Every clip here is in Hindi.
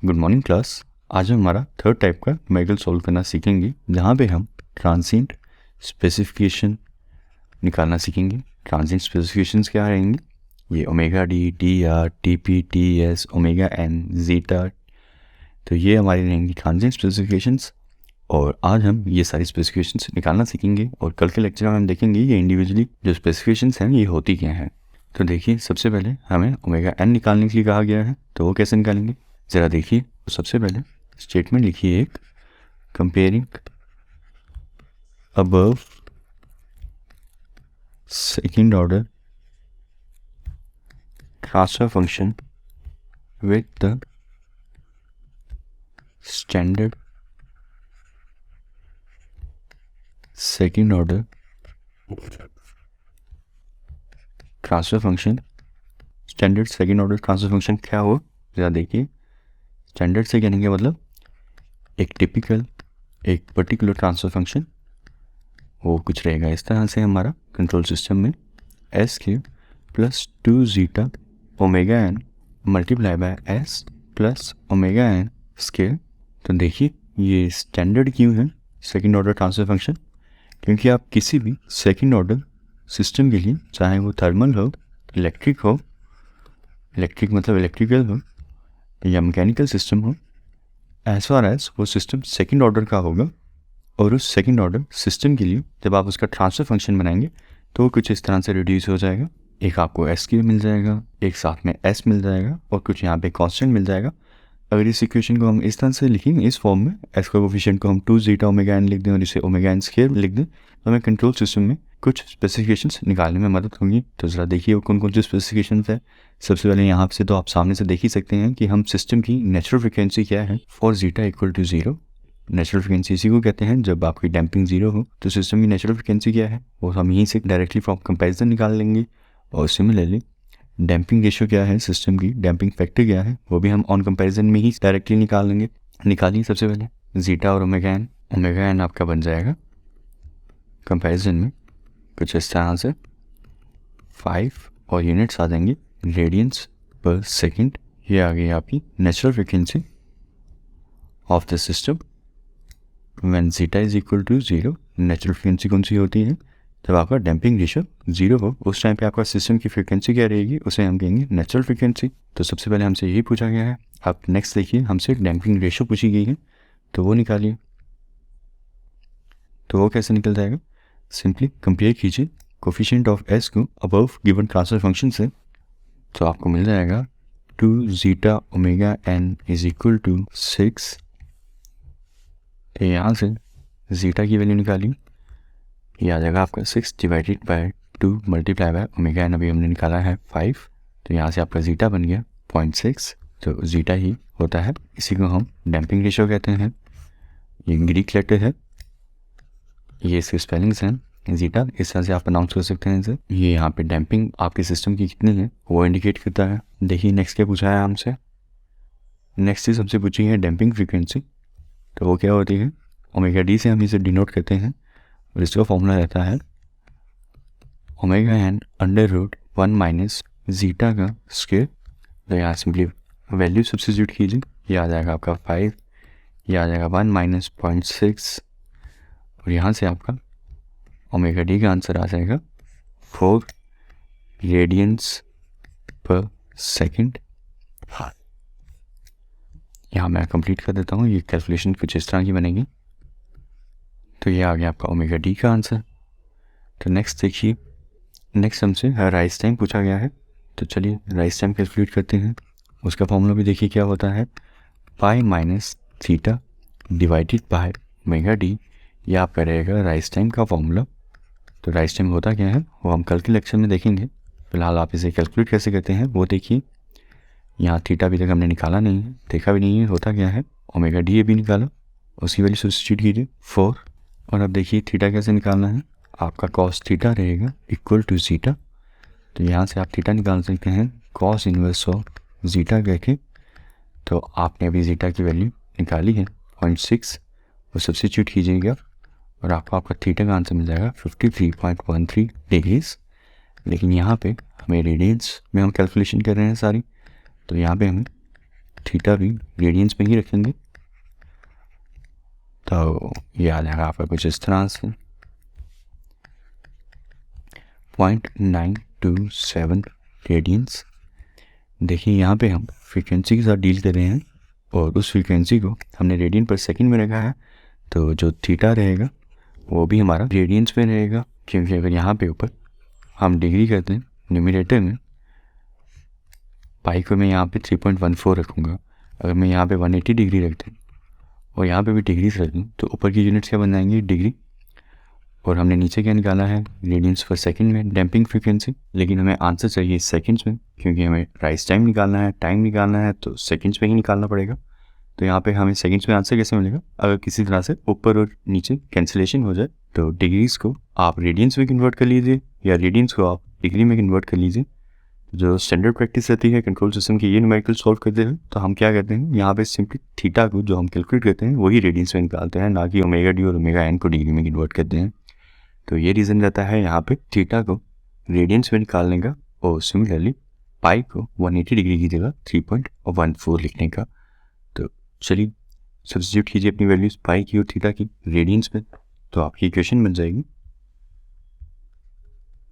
Good morning class. आज हम हमारा थर्ड टाइप का न्यूमेरिकल सॉल्व करना सीखेंगे, जहाँ पे हम ट्रांजिएंट स्पेसिफिकेशन निकालना सीखेंगे। ट्रांजिएंट स्पेसिफिकेशंस क्या रहेंगी? ये omega D, T R, T P, T S, omega N, zeta. तो ये हमारी रहेंगी ट्रांजिएंट स्पेसिफिकेशंस, और आज हम ये सारी स्पेसिफिकेशंस निकालना सीखेंगे। और कल के लेक्चर में हम देखेंगे ये इंडिविजुअली जो स्पेसिफिकेशंस हैं ये होती क्या हैं। तो देखिए, सबसे पहले हमें ओमेगा एन निकालने के लिए कहा गया है, तो वो कैसे निकालेंगे ज़रा देखिए। तो सबसे पहले स्टेटमेंट लिखिए एक, comparing above second order transfer function with the standard second order transfer function. Standard second order transfer function क्या हो ज़रा देखिए। स्टैंडर्ड से कहने का मतलब एक टिपिकल, एक पर्टिकुलर ट्रांसफर फंक्शन वो कुछ रहेगा इस तरह से हमारा कंट्रोल सिस्टम में एस के plus 2 zeta omega N multiply by S plus omega N square. तो देखिए ये स्टैंडर्ड क्यों है सेकंड ऑर्डर ट्रांसफर फंक्शन? क्योंकि आप किसी भी सेकंड ऑर्डर सिस्टम के लिए, चाहे वो थर्मल हो, इलेक्ट्रिक हो, इलेक्ट्रिक मतलब इलेक्ट्रिकल हो या मैकेनिकल सिस्टम हो, एज फार एज वो सिस्टम सेकंड ऑर्डर का होगा, और उस सेकंड ऑर्डर सिस्टम के लिए जब आप उसका ट्रांसफर फंक्शन बनाएंगे तो वो कुछ इस तरह से रिड्यूस हो जाएगा। एक आपको एस क्यू मिल जाएगा, एक साथ में एस मिल जाएगा, और कुछ यहाँ पे कांस्टेंट मिल जाएगा। अगर इस इक्वेशन को हम इस तरह से लिखेंगे इस फॉर्म में, एस का कोफिशिएंट को हम 2 जीटा ओमेगा एन लिख दें और इसे ओमेगा एन स्क्वायर लिख दें, तो हमें कंट्रोल सिस्टम में कुछ स्पेसिफिकेशंस निकालने में मदद होगी। तो ज़रा देखिए वो कौन कौन सी स्पेसिफिकेशंस है। सबसे पहले यहाँ से तो आप सामने से देख ही सकते हैं कि हम सिस्टम की नेचुरल फ्रिक्वेंसी क्या है for zeta equal to 0। Natural frequency इसी को कहते हैं जब आपकी डैम्पिंग 0 हो। तो सिस्टम की नेचुरल फ्रिक्वेंसी क्या है वो हम यहीं से डायरेक्टली फ्रॉम कंपेरिजन निकाल लेंगे। और सिमिलरली डैम्पिंग रेशियो क्या है सिस्टम की, डैम्पिंग फैक्टर क्या है वो भी हम ऑन कंपैरिजन में ही डायरेक्टली निकाल लेंगे। निकालिए सबसे पहले जीटा और ओमेगा एन। ओमेगा एन आपका बन जाएगा कंपैरिजन में कुछ इस तरह से 5, और यूनिट्स आ जाएंगे रेडियंस पर सेकंड। ये आ गई आपकी natural frequency of the system when zeta is equal to 0। Natural frequency कौन सी होती है? जब आपका डैम्पिंग रेशियो 0 हो, उस टाइम पे आपका सिस्टम की फ्रिक्वेंसी क्या रहेगी, उसे हम कहेंगे नेचुरल फ्रिक्वेंसी। तो सबसे पहले हमसे यही पूछा गया है। आप नेक्स्ट देखिए, हमसे डैम्पिंग रेशियो पूछी गई है, तो वो निकालिए। तो वो कैसे निकल जाएगा? सिंपली कंपेयर कीजिए कोफिशिएंट ऑफ एस को अबव गिवन ट्रांसफर फंक्शन से, तो आपको मिल जाएगा 2 zeta omega N is equal to 6। यहाँ से जीटा की वैल्यू निकालिए, ये आ जाएगा आपका 6 divided by 2 multiply by omega N अभी हमने निकाला है 5। तो यहाँ से आपका जीटा बन गया 0.6, तो जीटा ही होता है। इसी को हम डैम्पिंग रेशियो कहते हैं। ये ग्रीक लेटर है, ये इसके स्पेलिंग्स हैं। जीटा इस तरह से आप अनाउंस कर सकते हैं इसे। ये यहाँ पे डैम्पिंग आपके सिस्टम की कितनी है वो इंडिकेट करता है। देखिए नेक्स्ट क्या पूछा है हमसे। नेक्स्ट चीज़ हमसे पूछी है डैम्पिंग फ्रीक्वेंसी, तो वो क्या होती है? ओमेगा डी से हम इसे डिनोट करते हैं, और इसका फॉर्मूला रहता है omega N under root 1 minus zeta का स्क्वायर। तो यहाँ सिंपली वैल्यू सब्स्टिट्यूट कीजिए, ये आ जाएगा आपका 5, ये आ जाएगा 1 माइनस 0.6, और यहाँ से आपका ओमेगा डी का आंसर आ जाएगा 4 रेडियंस पर सेकंड। यहाँ मैं कंप्लीट कर देता हूँ, ये कैलकुलेशन कुछ इस तरह की बनेगी। तो ये आ गया आपका ओमेगा डी का आंसर। तो नेक्स्ट देखिए, नेक्स्ट हमसे राइस टाइम पूछा गया है, तो चलिए राइस टाइम कैलकुलेट करते हैं। उसका फॉर्मूला भी देखिए क्या होता है, pi minus theta divided by omega D. ये आपका रहेगा राइस टाइम का फॉर्मूला। तो राइस टाइम होता क्या है वो हम कल के लेक्चर में देखेंगे। फिलहाल आप इसे कैलकुलेट कैसे करते हैं वो देखिए। यहाँ थीटा अभी तक हमने निकाला नहीं है, देखा भी नहीं है होता क्या है। ओमेगा डी ये भी निकाला, उसकी वैल्यू सब्स्टिट्यूट कीजिए 4, और अब देखिए थीटा कैसे निकालना है। आपका कॉस थीटा रहेगा इक्वल टू जीटा। तो यहाँ से आप थीटा निकाल सकते हैं कॉस इनवर्स ऑफ जीटा करके। तो आपने अभी जीटा की वैल्यू निकाली है 0.6, वो सब्स्टिट्यूट कीजिएगा और आपको आपका थीटा का आंसर मिल जाएगा 53.13 डिग्रीज। लेकिन यहाँ पे हमें रेडियंस में हम कैलकुलेशन कर रहे हैं सारी, तो यहाँ पे हम थीटा भी रेडियंस में ही रखेंगे। तो ये आ जाएगा आपका कुछ इस तरह से 0.927 रेडियंस। देखिए यहाँ पे हम फ्रीक्वेंसी के साथ डील कर रहे हैं और उस फ्रीक्वेंसी को हमने रेडियन पर सेकंड में रखा है, तो जो थीटा रहेगा वो भी हमारा रेडियंस में रहेगा, क्योंकि अगर यहाँ पे ऊपर हम डिग्री करते हैं न्यूमरेटर में, पाई को मैं यहाँ पे 3.14 रखूँगा, अगर मैं यहाँ पे 180 डिग्री रखते हैं और यहाँ पे भी डिग्री से रख दूँ तो ऊपर की यूनिट्स क्या बन जाएंगी, डिग्री, और हमने नीचे क्या निकाला है, रेडियंस पर सेकंड में डैम्पिंग फ्रीक्वेंसी। लेकिन हमें आंसर चाहिए सेकंड्स में, क्योंकि हमें राइज टाइम निकालना है तो सेकंड्स में ही निकालना पड़ेगा। तो यहाँ पे हमें सेकंड्स में आंसर कैसे मिलेगा, अगर किसी तरह से ऊपर और नीचे कैंसिलेशन हो जाए तो डिग्रीज को आप रेडियंस में कन्वर्ट कर लीजिए या रेडियंस को आप डिग्री में कन्वर्ट कर लीजिए। जो स्टैंडर्ड प्रैक्टिस रहती है कंट्रोल सिस्टम की, ये न्यूमेरिकल सॉल्व करते हैं तो हम क्या करते हैं, यहाँ पे सिंपली थीटा को जो हम कैलकुलेट करते हैं वही रेडियंस में निकालते हैं, ना कि ओमेगा डी और ओमेगा एन को डिग्री में कन्वर्ट करते हैं। तो ये रीज़न रहता है यहाँ पे थीटा को रेडियंस में निकालने का, और सिमिलरली पाई को 180 डिग्री की जगह 3.14 लिखने का। तो चलिए सब्स्टिट्यूट कीजिए अपनी वैल्यूज पाई की और थीटा की रेडियंस में, तो आपकी इक्वेशन बन जाएगी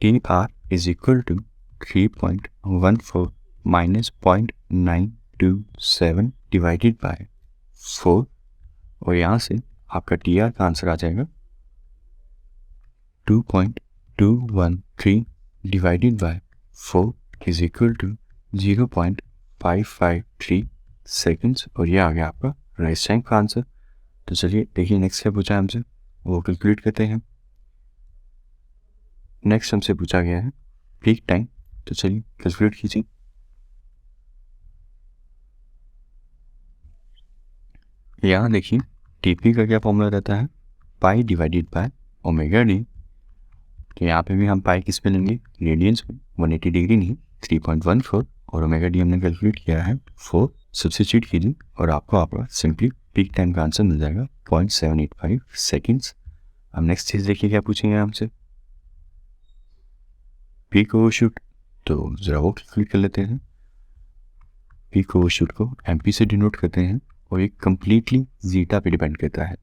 TR is equal to 3.14 minus 0.927 divided by 4, और यहाँ से आपका TR का आंसर आ जाएगा 2.213 divided by 4 is equal to 0.553 seconds, और ये आ गया आपका राइज टाइम का आंसर। तो चलिए देखिए नेक्स्ट क्या पूछा है हमसे, वो कैलकुलेट करते हैं। नेक्स्ट हमसे पूछा गया है पीक टाइम, तो चलिए कैलकुलेट कीजिए। यहाँ देखिए टीपी का क्या फॉर्मूला रहता है, पाई डिवाइडेड बाय ओमेगा डी। तो यहाँ पे भी हम पाई किस पे लेंगे, रेडियंस में, 180 डिग्री नहीं 3.14, और ओमेगा डी हमने कैलकुलेट किया है 4। सब्स्टिट्यूट कीजिए और आपको आपका सिंपली पीक टाइम का आंसर मिल जाएगा 0.785 सेकेंड्स। अब नेक्स्ट चीज़ देखिए क्या पूछेंगे हमसे, पीक ओवरशूट। तो ज़रा वो कैलकुलेट कर लेते हैं। पीक ओवरशूट को एमपी से डिनोट करते हैं और ये कम्प्लीटली जीटा पे डिपेंड करता है।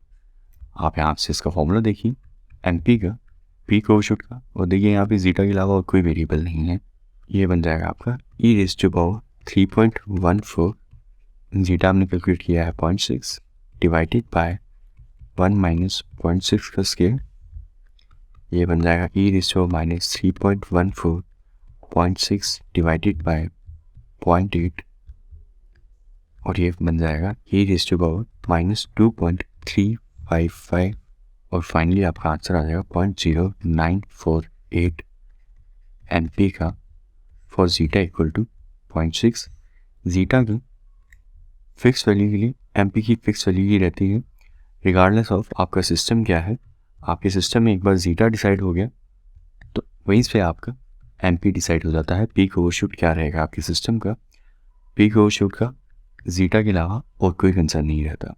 आप यहाँ से इसका फॉर्मूला देखिए एमपी का, पीक ओवरशूट का, और देखिए यहाँ पे जीटा के अलावा और कोई वेरिएबल नहीं है। ये बन जाएगा आपका e raise to power 3.14, zeta हमने कैलकुलेट किया है 0.6 डिवाइडेड बाय 1 माइनस 0.6 का स्केयर, ये बन जाएगा e raise to minus 3.14 0.6 divided by 0.8, और ये बन जाएगा e raise to power minus 2.355, और फाइनली आपका आंसर आ जाएगा 0.0948 एमपी का for zeta equal to 0.6। Zeta की फिक्स वैल्यू के लिए एमपी की फिक्स वैल्यू ही रहती है रिगार्डलेस ऑफ आपका सिस्टम क्या है। आपके सिस्टम में एक बार जीटा डिसाइड हो गया तो वहीं से आपका एमपी डिसाइड हो जाता है। पीक ओवरशूट क्या रहेगा आपके सिस्टम का, पीक ओवरशूट का जीटा के अलावा और कोई कंसर्न नहीं रहता।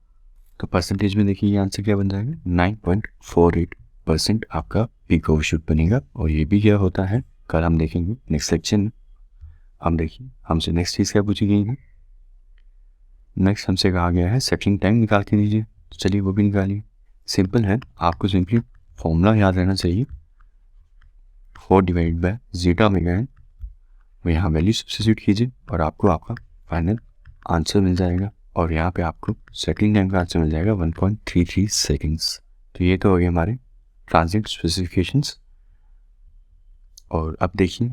तो परसेंटेज में देखिए ये आंसर क्या बन जाएगा, 9.48% आपका पीक ओवरशूट बनेगा, और ये भी क्या होता है कल हम देखेंगे नेक्स्ट सेक्शन में। हम देखिए हमसे नेक्स्ट चीज़ क्या पूछी गई है, नेक्स्ट हमसे कहा गया है सेटिंग टाइम निकाल के दीजिए। तो चलिए वो भी निकालिए, सिंपल है, आपको सिंपली फॉर्मूला याद रहना चाहिए 4 divide by zeta omega N, वो यहाँ वैल्यू सब्स्टिट्यूट कीजिए और आपको आपका फाइनल आंसर मिल जाएगा, और यहाँ पे आपको सेटलिंग टाइम का आंसर मिल जाएगा 1.33 सेकेंड्स। तो ये तो हो गए हमारे ट्रांजिट स्पेसिफिकेशंस। और अब देखिए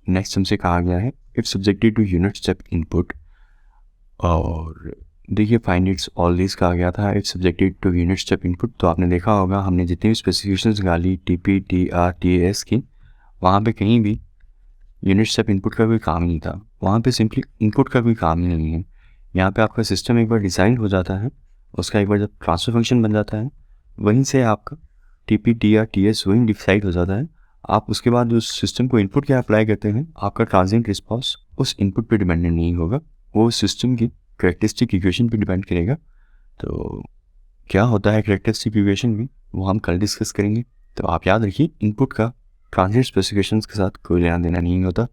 नेक्स्ट हमसे कहा गया है it's subjected to unit step input, और देखिए फाइंड इट्स ऑल दिस कहा गया था, it's subjected to unit step input. तो आपने देखा होगा हमने जितनी भी स्पेसिफिकेशंस निकाली टीपी टीआर टीएस की, वहाँ पे कहीं भी यूनिट स्टेप इनपुट का कोई काम नहीं था, वहाँ पे सिंपली इनपुट का कोई काम ही नहीं है। यहाँ पे आपका सिस्टम एक बार डिज़ाइन हो जाता है, उसका एक बार जब ट्रांसफर फंक्शन बन जाता है, वहीं से आपका टीपी टीआर टीएस वहीं डिसाइड हो जाता है। आप उसके बाद उस सिस्टम को इनपुट क्या अप्लाई करते हैं, आपका ट्रांजिएंट रिस्पॉन्स उस इनपुट पे डिपेंडेंट नहीं होगा, वो सिस्टम की कैरेक्टरिस्टिक इक्वेशन पे डिपेंड करेगा। तो क्या होता है कैरेक्टरिस्टिक इक्वेशन में, वो हम कल डिस्कस करेंगे। तो आप याद रखिए इनपुट का ट्रांजिट स्पेसिफिकेशंस के साथ कोई लेना देना नहीं होता।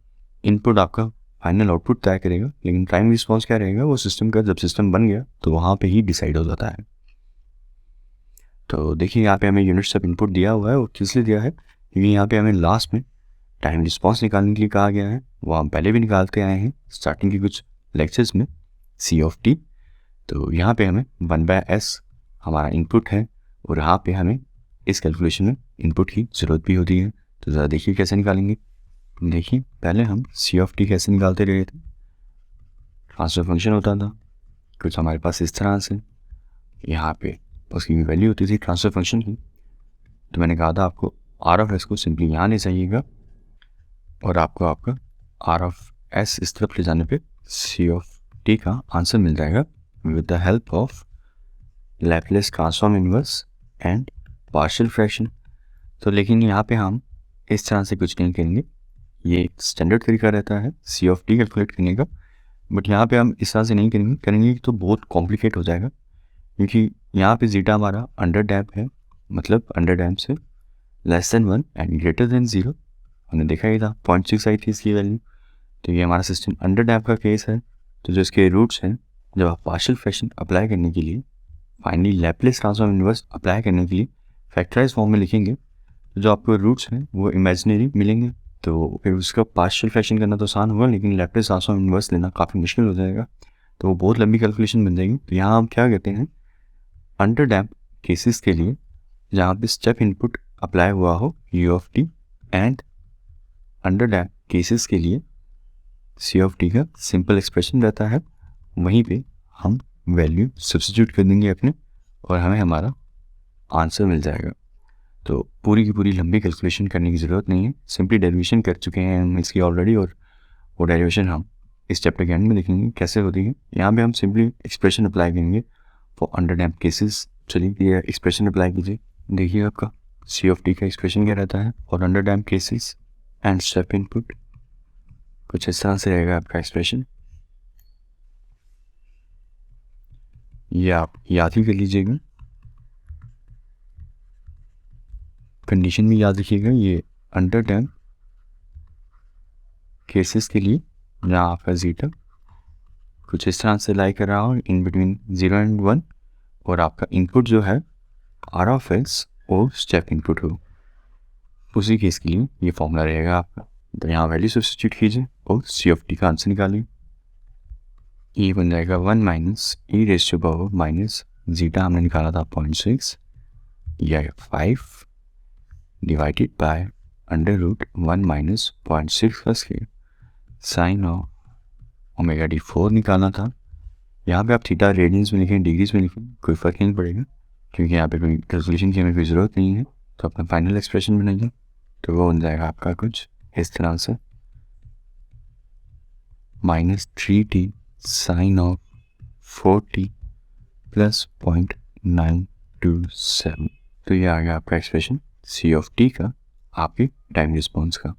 इनपुट आपका फाइनल आउटपुट तय करेगा, लेकिन टाइम रिस्पॉन्स क्या रहेगा वो सिस्टम का, जब सिस्टम बन गया तो वहाँ पे ही डिसाइड हो जाता है। तो देखिए यहाँ पे हमें यूनिट स्टेप इनपुट दिया हुआ है, और किस लिए दिया है, क्योंकि यहाँ पे हमें लास्ट में टाइम रिस्पॉन्स निकालने के लिए कहा गया है। वो हम पहले भी निकालते आए हैं स्टार्टिंग के कुछ लेक्चर्स में, C(t). तो यहाँ पे हमें 1/s हमारा इनपुट है, और यहाँ पे हमें इस कैलकुलेशन में इनपुट की ज़रूरत भी होती है। तो ज़रा देखिए कैसे निकालेंगे। देखिए पहले हम C(t) कैसे निकालते रहे थे। ट्रांसफर फंक्शन होता था कुछ हमारे पास इस तरह से, यहाँ पे उसकी वैल्यू होती थी ट्रांसफर फंक्शन की। तो मैंने कहा था आपको R(s) को सिंपली यहाँ ले जाइएगा, और आपको आपका R(s) इस तरफ ले जाने पे C(t) का आंसर मिल जाएगा with the help of Laplace transform inverse and partial fraction. तो लेकिन यहाँ पे हम इस तरह से कुछ नहीं करेंगे, ये एक स्टैंडर्ड तरीका रहता है C(t) कैलकुलेट करने का, बट यहाँ पे हम इस तरह से नहीं करेंगे तो बहुत कॉम्प्लिकेट हो जाएगा, क्योंकि यहाँ पे जीटा हमारा अंडर डैम्प है, मतलब अंडर डैम्प से <1 एंड <0। हमने देखा ही था 0.6 आई थी इसकी वैल्यू। तो ये हमारा सिस्टम अंडर डैम्प का केस है। तो जो इसके रूट्स हैं, जब आप पार्शियल फ्रैक्शन अप्लाई करने के लिए, finally Laplace transform inverse apply करने के लिए फैक्टराइज फॉर्म में लिखेंगे, तो जो आपको रूट्स हैं वो इमेजिनरी मिलेंगे। तो फिर उसका पार्शियल फ्रैक्शन करना तो आसान होगा, लेकिन लैपलेस ट्रांसफॉर्म इनवर्स लेना काफ़ी मुश्किल हो जाएगा, तो वो बहुत लंबी कैलकुलेशन बन जाएगी। तो यहाँ हम क्या कहते हैं, अंडर डैम्प केसेस के लिए जहाँ पे स्टेप इनपुट अप्लाई हुआ हो U(t) and under damp cases के लिए C(t) का सिंपल एक्सप्रेशन रहता है, वहीं पे हम वैल्यू सब्स्टिट्यूट कर देंगे अपने, और हमें हमारा आंसर मिल जाएगा। तो पूरी की पूरी लंबी कैलकुलेशन करने की ज़रूरत नहीं है, सिंपली डेरिवेशन कर चुके हैं हम इसकी ऑलरेडी, और वो डेरिवेशन हम इस चैप्टर के एंड में देखेंगे कैसे होती है। यहाँ पे हम सिंपली एक्सप्रेशन अप्लाई करेंगे फॉर अंडर डैम्प केसेस। चलिए ये एक्सप्रेशन अप्लाई कीजिए। देखिए आपका C(t) का एक्सप्रेशन क्या रहता है और under damp cases and step input, कुछ इस तरह से रहेगा आपका एक्सप्रेशन। ये आप याद ही कर लीजिएगा, कंडीशन भी याद रखिएगा। ये अंडर डैम्प केसेस के लिए जहाँ आपका जीटा कुछ इस तरह से लाई कर रहा हो इन बिटवीन 0 एंड 1, और आपका इनपुट जो है R(s) वो स्टेप इनपुट हो, उसी केस के लिए ये फॉर्मूला रहेगा आपका। तो यहाँ वैल्यू सब्स्टिट्यूट कीजिए और C(t) का आंसर निकालिए। ये बन जाएगा 1 - e⁻⁻ जीटा हमने निकाला था 0.6 या 5 डिवाइडेड बाय √1 - 0.6 का स्क्वायर साइन ऑफ ω(d4) निकालना था। यहाँ पे आप थीटा रेडियंस में लिखें, डिग्रीज में लिखें, कोई फ़र्क नहीं पड़ेगा, क्योंकि यहाँ पे कोई कैलकुलेशन की हमें कोई ज़रूरत नहीं है। तो अपना फाइनल एक्सप्रेशन बनाइए, तो वो बन जाएगा आपका कुछ इस तरह से -3t साइन ऑफ 4t + 0.927। तो ये आ गया आपका एक्सप्रेशन C(t) का, आपके टाइम रिस्पॉन्स का।